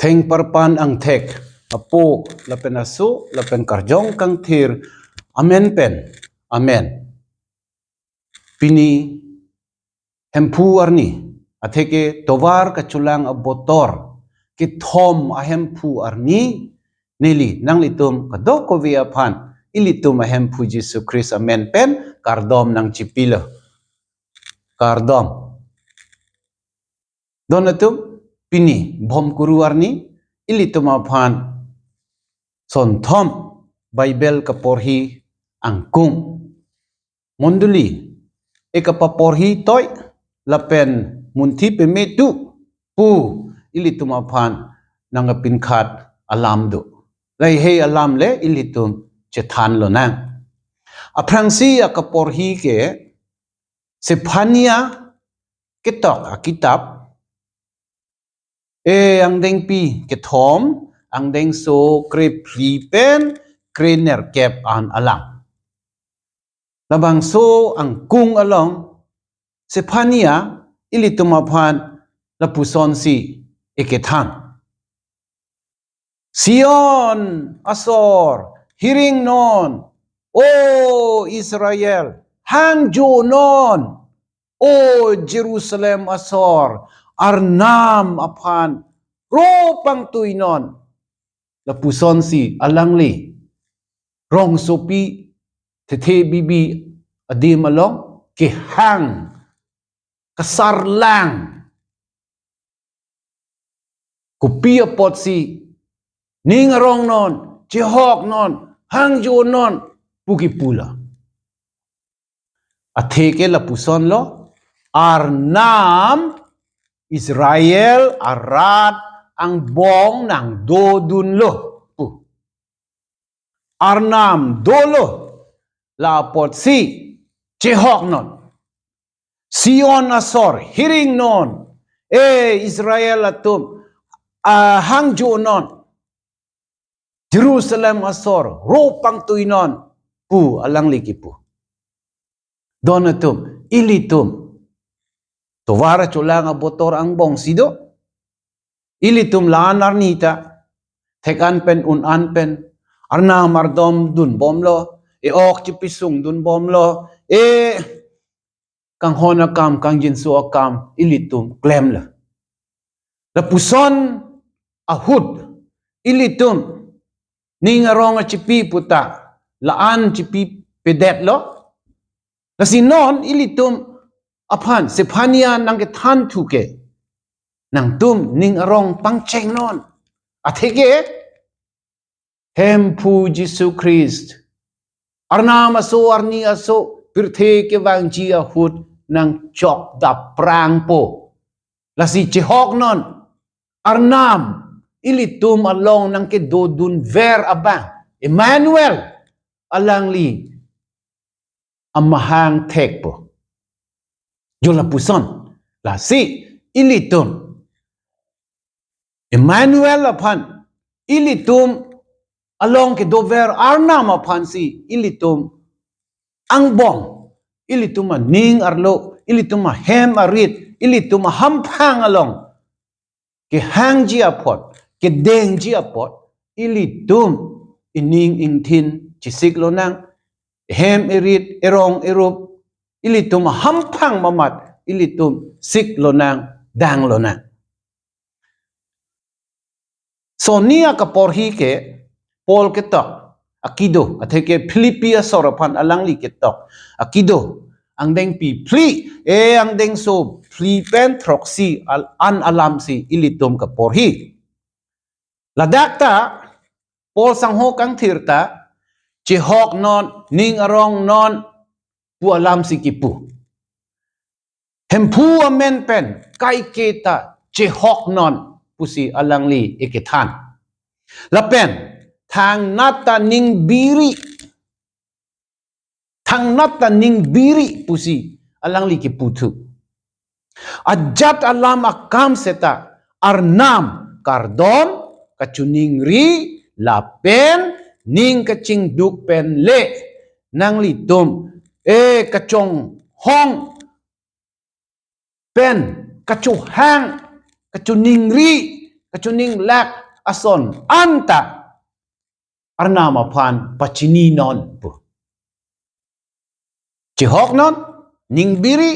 Theng parpan ang thek apo lapen asu lapen karjong kang thir amen pen amen pini hempu arni atheke tovar kaculang abotor ki thom ahempu arni neli nang litum kadok ko via phan ilitum ahempu Jesu Christ amen pen kardom nang chipila kardom donatum pini bom kuru arni ilitum aphan son thom Bible kaporhi angkung monduli ekapaporhi toy lapen munti pemetu pu ilitum aphan nangapin khat alam do lai he alam le ilitum chethan lo nang aprangsi akaporhi ke Sephania ketok akitab ang deng pi ke thom ang deng so kre pri pen kre ner kep an alang labang so ang kung along Sephania ilituma phan lapuson si ekethan Sion Asor hiring non o Israel hangjo non o Jerusalem Asor arnam aphan ro pang tuinon lapuson si alangli rong sopi tethe bibi adim along ke hang kasarlang kupia pot si ning arong non jehok non hangjo non puki pula atheke lapuson lo arnam Israel arat ang bong nang dodun lo pu arnam dolo la pot si jehok non Sion Asor hiring non Israel atum hangjo non Jerusalem Asor ropang tuinon pu alang liki pu donatum ilitum tovara culang abotor ang bong sido ilitum lanar nita tekan pen unan pen arna mardom dun bomlo ok chipisung dun bomlo kang hona kam kang jinsu akam ilitum klem la lapuson ahud ilitum ningarong chipi puta laan chipi pedet lo lasinon ilitum aphan Sephania nang ke than thuke nang tum ningarong pangcheng non atheke hempu Jesu Christ arna maso arni aso pirthe ke wangchi ahud nang chok da prang po lasi chehok non arnam ilitum along nang ke dodun ver abang Emmanuel alangli amahang thek po jola puson lasi ilitum Emmanuel aphan ilitum along ke dover arnam aphan si ilitum angbong ilitum ning arlo ilitum hem arit ilitum hampang along ke hangji apot ke dengji apot ilitum ining ingthin chisik lo nang hem erit erong erup ilitum hampang mamat ilitum sik lo nang dang lo nang so niya kaporhi ke Paul ketok akido atheke Philippia sorapan alangli ketok akido ang deng pi pli ang deng so pli pen troxy an alam si ilitum kaporhi ladakta Paul sangho kang thirta jehok non ning arong non pu alam si kipu hempu amen pen kai kita jehok non pusi alangli ekethan lapen thang nata ning biri pusi alangli kiputu ajat alam akam seta arnam kardom kacuning ri lapen ning kaching duk pen le nang litum kachong hong pen kacu hang kacuning ri kachuning lak ason anta arnama phan pachini non pu chihok non ningbiri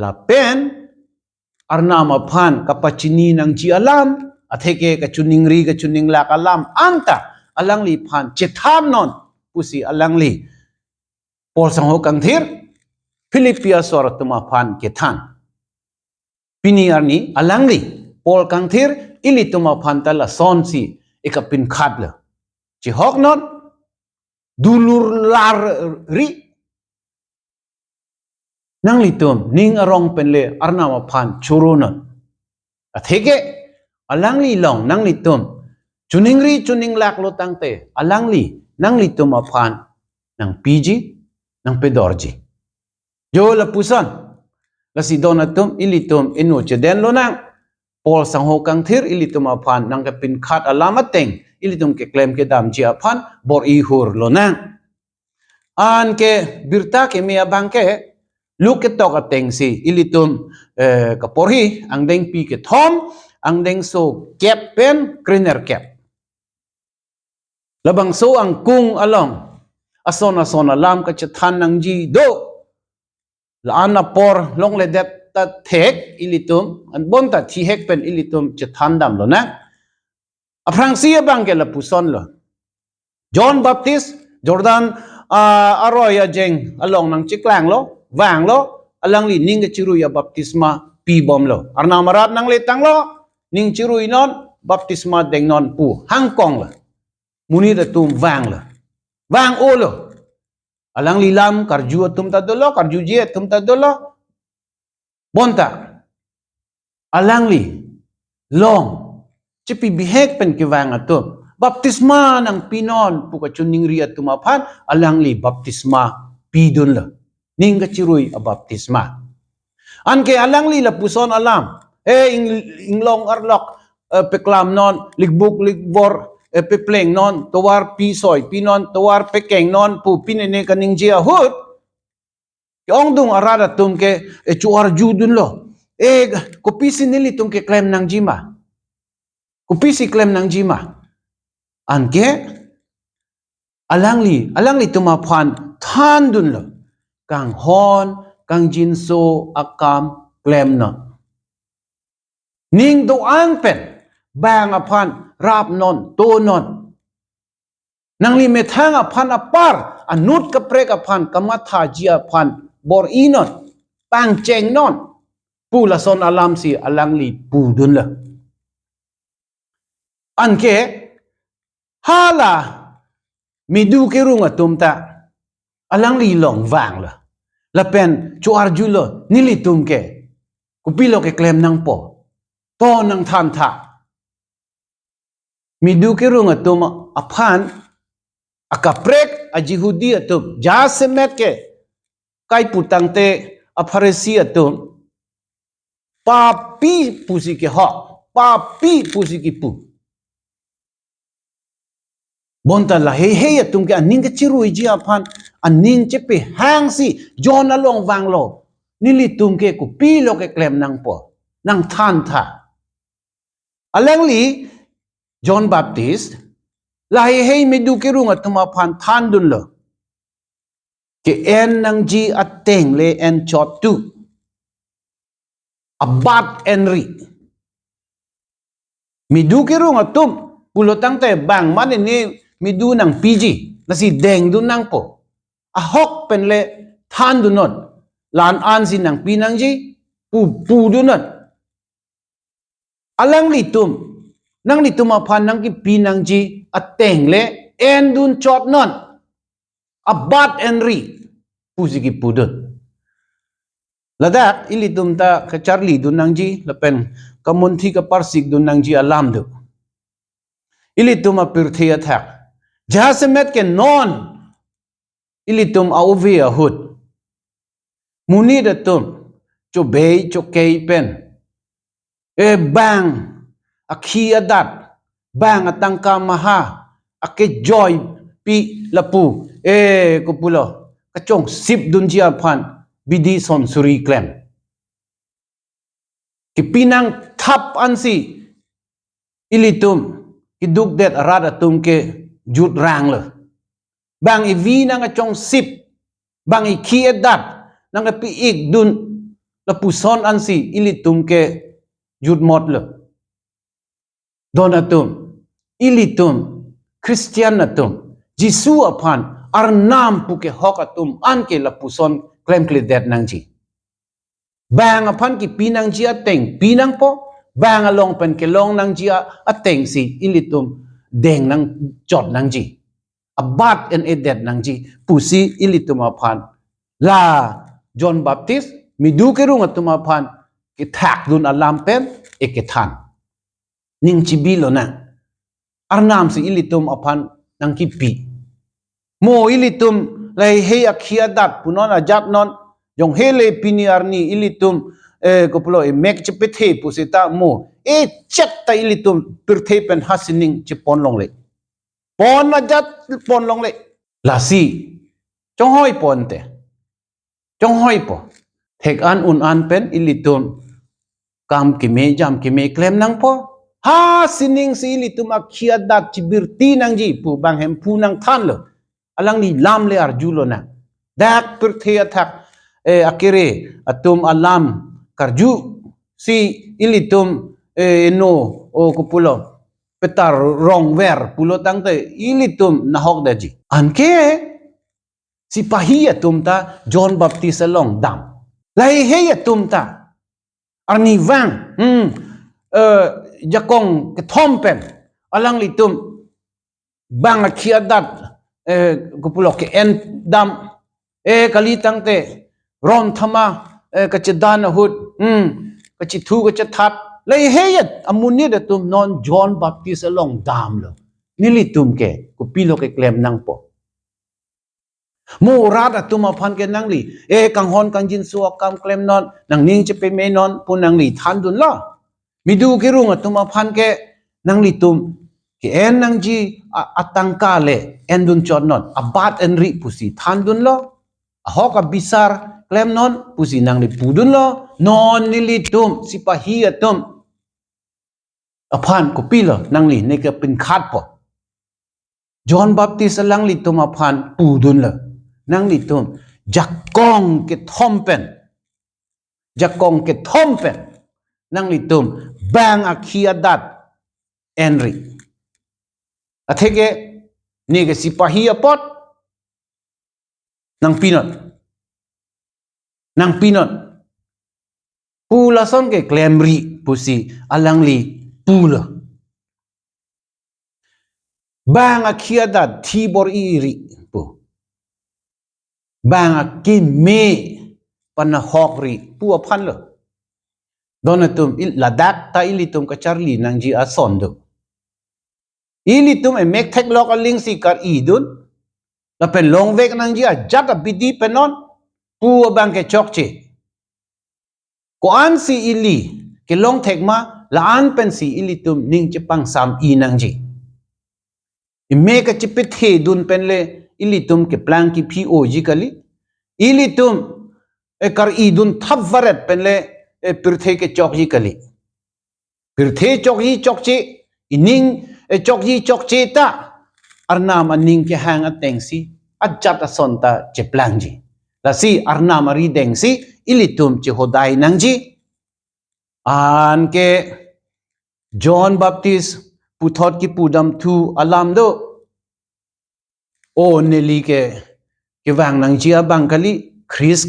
la pen arnama phan kapachini nang chi alam atheke kachuningri kachuning lak alam anta alangli phan chitham non pusi alangli Paul sangho kangthir Philippia soratuma phan kethan pini arni alangli Paul kangthir ilituma phan tala sonsi ekapin khadla chihok non dulur lar ri nang litum ning arong penle arnama phan churunon atheke alangli long nang litum chuningri chuning lak lo tangte alangli nang lituma phan nang piji nang pedorji jo la pusan la si donatum ilitum inu cheden lo nang Paul sangho kangthir ilitum aphan nang kapin khat alamateng ilitum ke claim ke dam ji aphan bor i hur lo nang an ke birta ke mia bangke luk ke tok ateng si ilitum kaporhi ang deng pi ke thom ang deng so cap pen greener cap labang so ang kung along ason alam ka chathan nang ji do la ana por long le det ta thek ilitum an bon ta thi hek pen ilitum chathan dam lo na aprang sia bang ke la puson lo John Baptist Jordan aroya jeng along nang chiklang lo wang lo alang li ning chiru ya baptisma pi bom lo arna marat nang le tang lo ning chiru inon baptisma deng non pu hang kong la muni da tum wang o lo alang li lam karju tum ta dolo karju je tum ta dolo bonta alang li long chipi bihek pen ke wang atum baptisma nang pinon puka chuning ri atumaphan alang li baptisma pidun la ning ka chirui a baptisma anke alang li la puson alam inglong arlok peklam non ligbuk ligbor pepleng non towar pisoy pinon towar pekeng non pu pinene kaning jia hut yong dung arada tum ke chuar judun lo kopisi nili tum ke claim nang jima kopisi claim nang jima anke alang li tuma phan than dun lo kang hon kang jinso akam claim non ning do ang pen bang aphan rap non to non nang li methang aphan apar anut ka prek aphan kamatha ji aphan bor inon pang cheng non pula son alam si alang li pu dun la anke hala midu ke runga tumta alang li long wang la pen chu arjulo nili tumke kupilo ke claim nang po to nang than tha midu ke runga tum aphan akaprek ajihudi atum jasemet ke kai putangte apharesi atum papi pusi ke ho papi pusi ki pu bonta la he atum ke aning ke chirui ji aphan aning chepe hang si John along wang lo nili tum ke ku pi lo ke claim nang po nang than tha alang li John Baptist la he me du ke runga tuma phan than dun lo ke en nang ji ateng le en chot tu abat enri mi du ke runga tum pulotang te bang man ni mi du nang PG na si deng du nang po a hok pen le than du non lan an si nang pinang ji pu du non alang li tum nang li tum aphan nang ki pinang ji ateng le en dun chot non abat enri pusi ki pudut ladak ili tum ta ka charli dun nang ji lapen kamunthi ka parsik dun nang ji alam du ili tum apirthi athak jasemet ke non ili tum auvi ahut muni da tum cho bei cho kei pen bang akhi adat bang atangka maha ake joy pi lapu kupulo kachong sip dun jia phan bidi son suri klem. Kipinang tap ansi ilitum kiduk det arat atum ke jut rang le bang I vi nang chong sip bang I khi edat nang pi ik dun la puson ansi ilitum ke jut mot le donatum ilitum Christian atum Jisu apan arnam puke hok atum anke la puson klem kle det nang ji bang apan ki pinang ji ateng pinang po bang along pen ke long nang ji ateng si ilitum deng nang jot nang ji abat en edet nang ji pusi ilitum apan la John Baptist midu ke rung atum apan ki thak dun alam pen ekethan ning chi bilo na arnam si ilitum apan nang ki pi mo ilitum lai he akhia dat punon ajat non jong hele piniar ni ilitum kopulo mek chepethe pusita mo chat ta ilitum pirthe pen hasining chipon long le pon ajat pon long le la si chong hoi pon te chong hoi po thek an un an pen ilitum kam ki me jam ki me klem nang po ha sining si ilitum akhia dat chibirti nang ji pu bang hem pu nang than lo alang ni lam le arjulo na dak pirthe athak akire atum alam karju si ilitum no o kupulo petar rong ver pulo tangte ilitum nahok daji anke si pahiya tumta John Baptist along dam lai heya tumta arni wang jakong ke thompen alang litum bang akhiadat kupulo ke en dam kali tangte ron thama kachedan hut kachithu kachathat lai heyat amuni da tum non John Baptist along dam lo nilitum ke kupilo ke klem nang po mo rada tum aphan ke nangli kang hon kang jin suak kam klem non nang ning che pe me non pu nangli than dun la midu ke rung atum aphan ke nangli tum ke en nang ji atangka le en dun chon non abat en ri pusi than dun lo ahoka bisar klem non pusi nang li pudun lo non nilitum sipahi atum aphan kopilo nang li ne ka pin khat po John Baptist lang li tum aphan pudun lo nang li tum jakong ke thompen nang li tum bang akhiadat enri atheke ni ke sipahi apot nang pinot pula son ke klemri pusi alang li pula bang akhiadat thibor iri pu bang akime pana hokri pu aphan lo donatum ladak ta ilitum kacharli nang ji asondo ilitum mek thek lok aling si kar idun la pen long vek nang ji ajat bidi penon pu bang ke chokche ko an si ili ke long thek ma la an pen si ilitum ning chepang sam I nang ji mek a chipet he dun pen le ilitum ke plan ki pho ji kali ilitum kar idun thap varet pen le pirthe ke chok ji kali pirthe chok ji chokche ining chok ji chokche ta arnam aning ke hang ateng si ajat asonta che plan ji la si arnam ari deng si ilitum che hodai nang ji an ke John Baptist puthot ki pudam thu alam do o neli ke wang nang ji abang kali Chris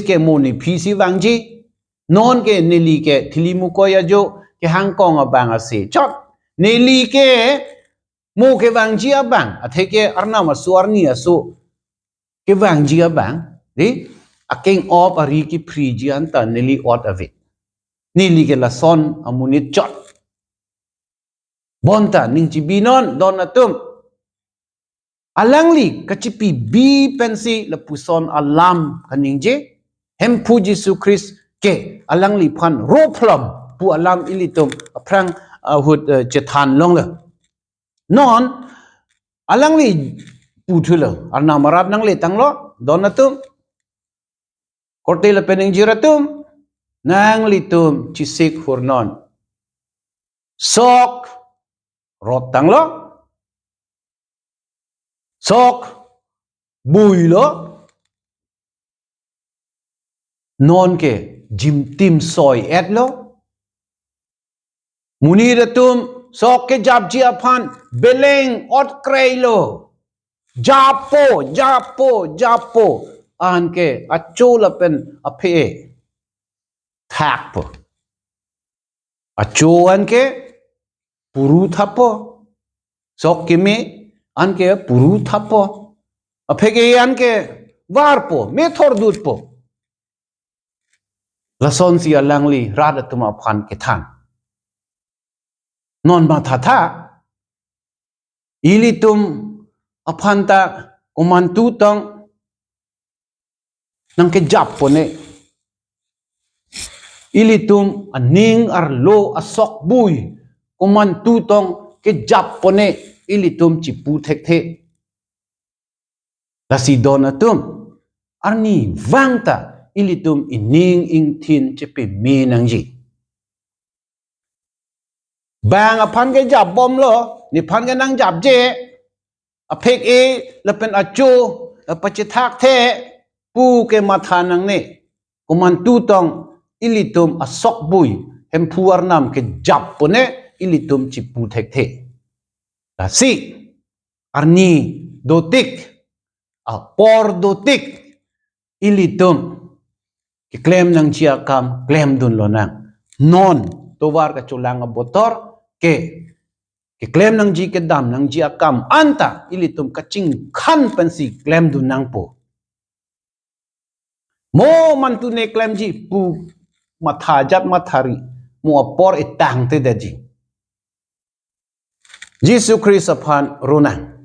ke moni phisi wang ji non ke neli ke thilimu ko ya jo ke hang kong abang ase chot neli ke mo ke wang ji abang atheke arnam suarni asu ke wang ji abang di aking op ari ki free ji anta neli ot ave neli ke la son amunit chot bonta ning chi binon donatum alangli kachipi bi pensi la puson alam kaningje hem pu Jesu Christ ke alangli phan rophlom pu alam ilitum aprang hut chethan long le non alangli pu thulo arna marat nang le tanglo donatum kortela pening jiratum nang litum chisik hurnon sok rot tang lo sok bui lo non ke jim tim soy et lo muniratum sok ke jab ji aphan beleng ot krei lo japo an ke achola pen aphe thak po acho an ke puru thapo sok kimi an ke puru thapo aphe ke an ke war po me thor dut po lason si alangli rada tuma phan ke than non ma tha ilitum aphanta kumantu tong nang ke jap po ne ilitum aning arlo asok bui kumantu tong ke jap po ne ilitum chipu thek the lasi donatum arni vangta ilitum ining ing thin chepe me nang ji bang aphan ke jap bom lo ni phan ke nang jap je aphek e lapen acho apachithak the pu ke matha nang ne kumantu tong ilitum asok bui hem phuar nam ke jap pone ilitum chipu thek the lasi arni dotik a por dotik ilitum ki claim nang chia kam claim dun lo nang non towar ka chulang a botor ke ki claim nang ji ke dam nang ji akam anta ilitum kaching khan pensi claim dun nang po mo man tu ne claim ji pu matha jat mathari mo por itang te de ji Jesus Christ aphan runang